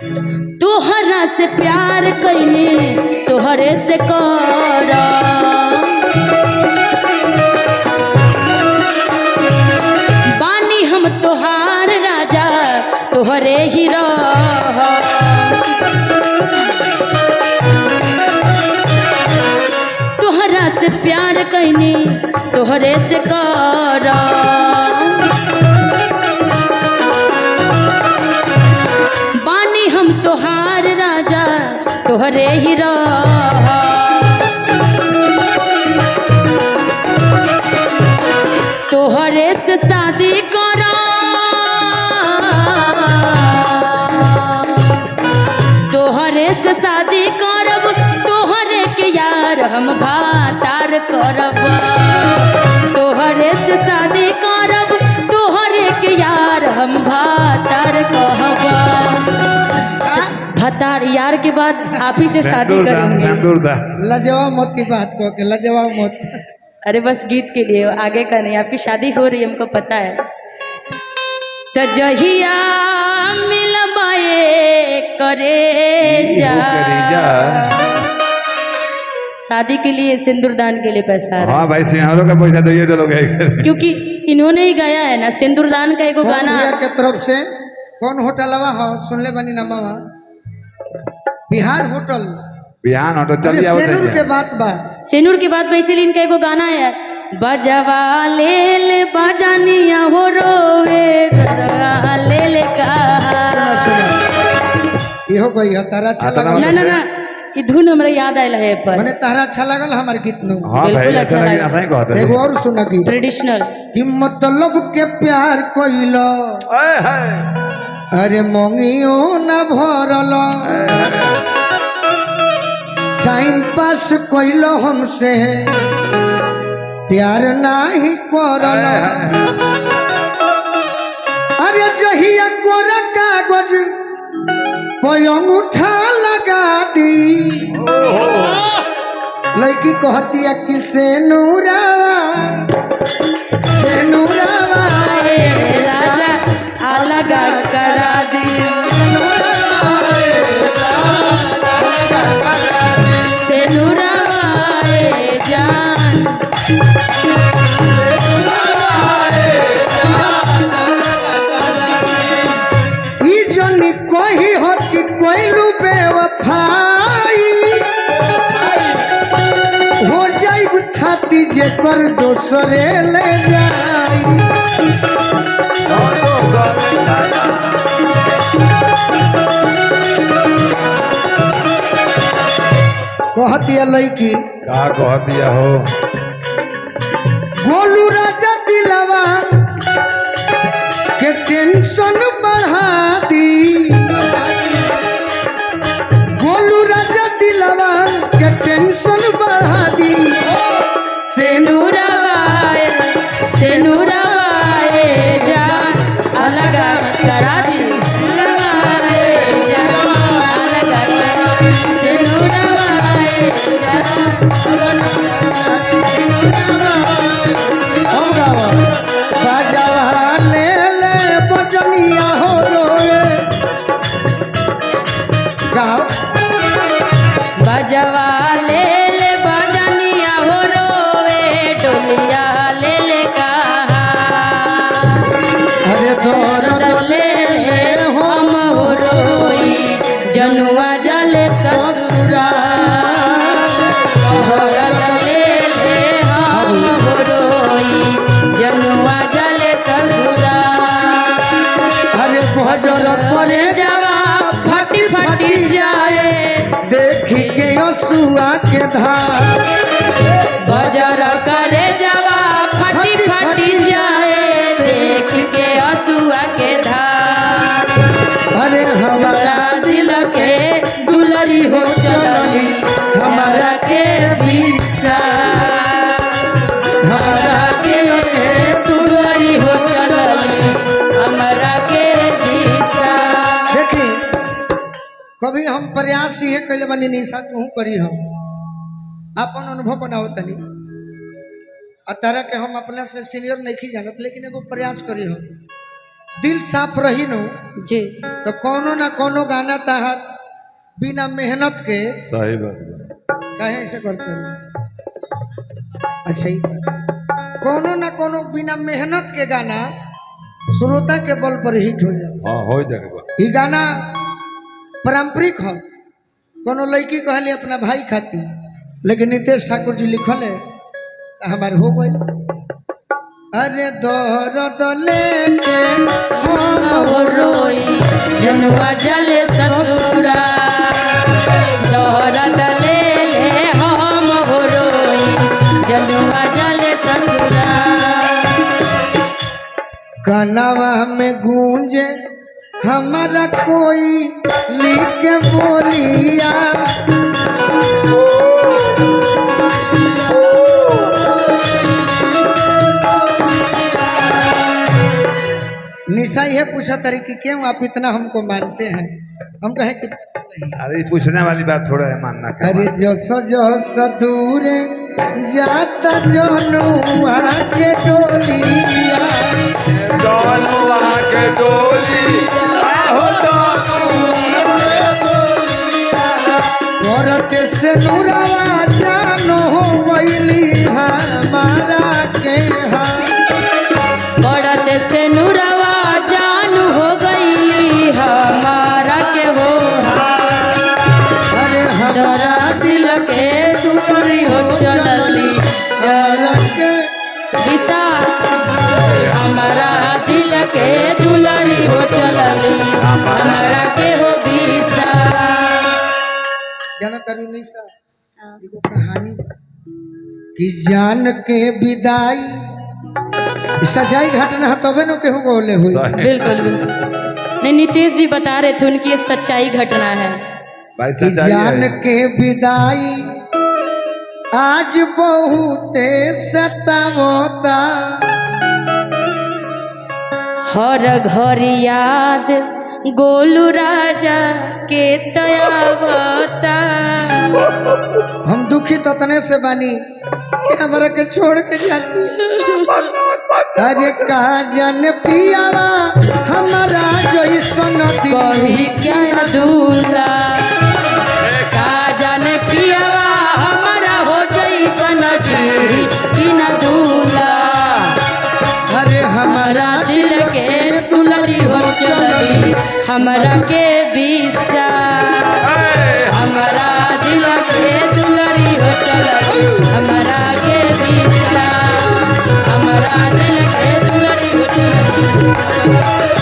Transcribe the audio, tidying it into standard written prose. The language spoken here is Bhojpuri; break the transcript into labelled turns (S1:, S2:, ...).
S1: तोहरा से प्यार कैनी तोहरे से कर बानी हम तोहार राजा तोहरे ही रह तोहरा से प्यार कैनी तोहरे से कर बानी हम तोहार राजा तोहरे ही रह तोहरे से शादी करा तोहरे से शादी करब तोहरे के यार हम भातार करब तोहरे से शादी करब तोहरे के यार हम भातार कहब भातार यार के बाद आप ही से शादी करेंगे।
S2: लजवा मत की बात को के लजवा मत।
S1: अरे बस गीत के लिए आगे का नहीं, आपकी शादी हो रही है हमको पता है। तो जहिया मिलबाए करे जा शादी के लिए सिंदूरदान के लिए पैसा आ रहा है।
S3: हाँ भाई सिंहारों का पैसा दे दो लोग
S1: क्योंकि इन्होंने ही गाया है ना सिंदूरदान का एक गाना
S2: के तरफ से। कौन होटलवा हो सुन ले बनी नामा बिहार होटल
S3: बिहान ऑटो चल जाओ
S2: सेनूर के बात बा
S1: सेनूर की बात वैसे इनका एक गाना है बजवा ले बजानिया हो रोवे ले का
S2: इहो कोई है तारा अच्छा लगल
S1: ना ना ना ये धुन हमरा याद आइल है पर
S2: माने तारा अच्छा लगल हमार गीत नु।
S3: हां भाई अच्छा लगे ऐसा ही कहते
S2: एगो और सुना गीत
S1: ट्रेडिशनल
S2: कि मतलब के प्यार कोइलो
S3: ओए हाय
S2: अरे मोंगियो ना भरल टाइम पास कोइलो हमसे प्यार नाही करल अरे जहिया कोरा कागज पयंग उठा लगा दी लड़की कहती कि से नूरावा
S1: राजा अलग करा दी से नूरावा जान
S2: कोई हो कि कोई रूपे वफाई हो जाई खाती जे कर दोसरे ले जाई कहतिया लड़की
S3: का कहतिया हो
S2: गोलू राजा दिलवा के टेंशन बढ़ा दी गोलू राजा दिलवा के टेंशन बढ़ा दी
S1: से नूरावाए जान अलग करा दी से नूरावाए
S2: बाजावा ले बजनिया हो रोए गाओ
S1: बजवा ले बजनिया हो रोवे डोलिया ले कहा
S2: अरे तोर
S1: ले हम हो रोई जनुआ जले ससुरा ले हम हो रोई जनुआ जले ससुरा
S2: अरे भजर करे
S1: जवा फटी फटी जाए
S2: देखी के असुआ के धार
S1: बजर करे जवा फटी फटी जाए देख के असुआ के धार
S2: अरे हमारा
S1: दिल के दुलरी हो चलली हमारा के विसा हमारा दिल के दुलरी हो चलली हमारा के विसा।
S2: देखी कभी हम प्रयास ये कैले बनी निशा तू करी हम अपन अनुभव बनाओ तनी आ तरह के हम अपना से सीनियर नहीं जानत लेकिन एगो प्रयास करी हम दिल साफ रही नु
S1: जी
S2: तो कोनो ना कोनो गाना तहार बिना मेहनत के
S3: सही बात बा।
S2: कहे ऐसे करते हो। अच्छा ही कोनो ना कोनो बिना मेहनत के गाना श्रोता के बल पर हिट हो जाए।
S3: हाँ हो जाएगा।
S2: ये गाना पारंपरिक हो, कोनो लड़की कहली अपना भाई खाती, लेकिन नितेश ठाकुर जी लिखल है हमारे हो गए। अरे दर्द लेके
S1: हम रोई जनुआ जले ससुरा दौरत ले ले हम रोई जनुआ जले ससुरा।
S2: कनवा में गूंजे हमारा कोई लिख बोलिया, निशा यह पूछा तरी कि क्यों आप इतना हमको मानते हैं। हम कहे कि
S3: अरे पूछने वाली बात थोड़ा है, मानना क्या
S2: अरे जसो जसो दूर जाता जनुआ के डोलिया,
S3: जनुआ के डोली आहो
S2: औरत से नूरवा जानो वैली हमारा के
S1: औरत से नूरवा जानू हो गई हमारा के हो।
S2: अरे
S1: जरा दिल के दूरी हो चलली
S2: के
S1: दिशा हमारा दिल के दुलरी हो चलली हमारा के हो दिशा।
S2: जाना तारी निशा एगो कहानी बा कि जान के विदाई सच्चाई घटना तबे न केहू बोले हुई।
S1: बिल्कुल बिल्कुल नहीं, नीतीश जी बता रहे थे उनकी ये सच्चाई घटना है
S3: भाई
S2: कि
S3: सच्चाई
S2: जान
S3: है।
S2: के विदाई आज बहुते सतावता,
S1: हर घर याद गोलू राजा के तयावता।
S2: हम दुखी ततने से बानी कि हमरा के छोड़ के जाती। अरे कहा जान पियावा हमारा जैसन
S1: कही
S2: दिल
S1: क्या दूला का जाने पियावा हमारा हो जैसन जीरी बिन दूला।
S2: अरे
S1: हमारा दिल के दुलरी हो चलली हमारा के बिसा, हमारा दिल के दुलरी हो चलली हमारा के बिसा, हमारा दिल के दुलरी हो चलली।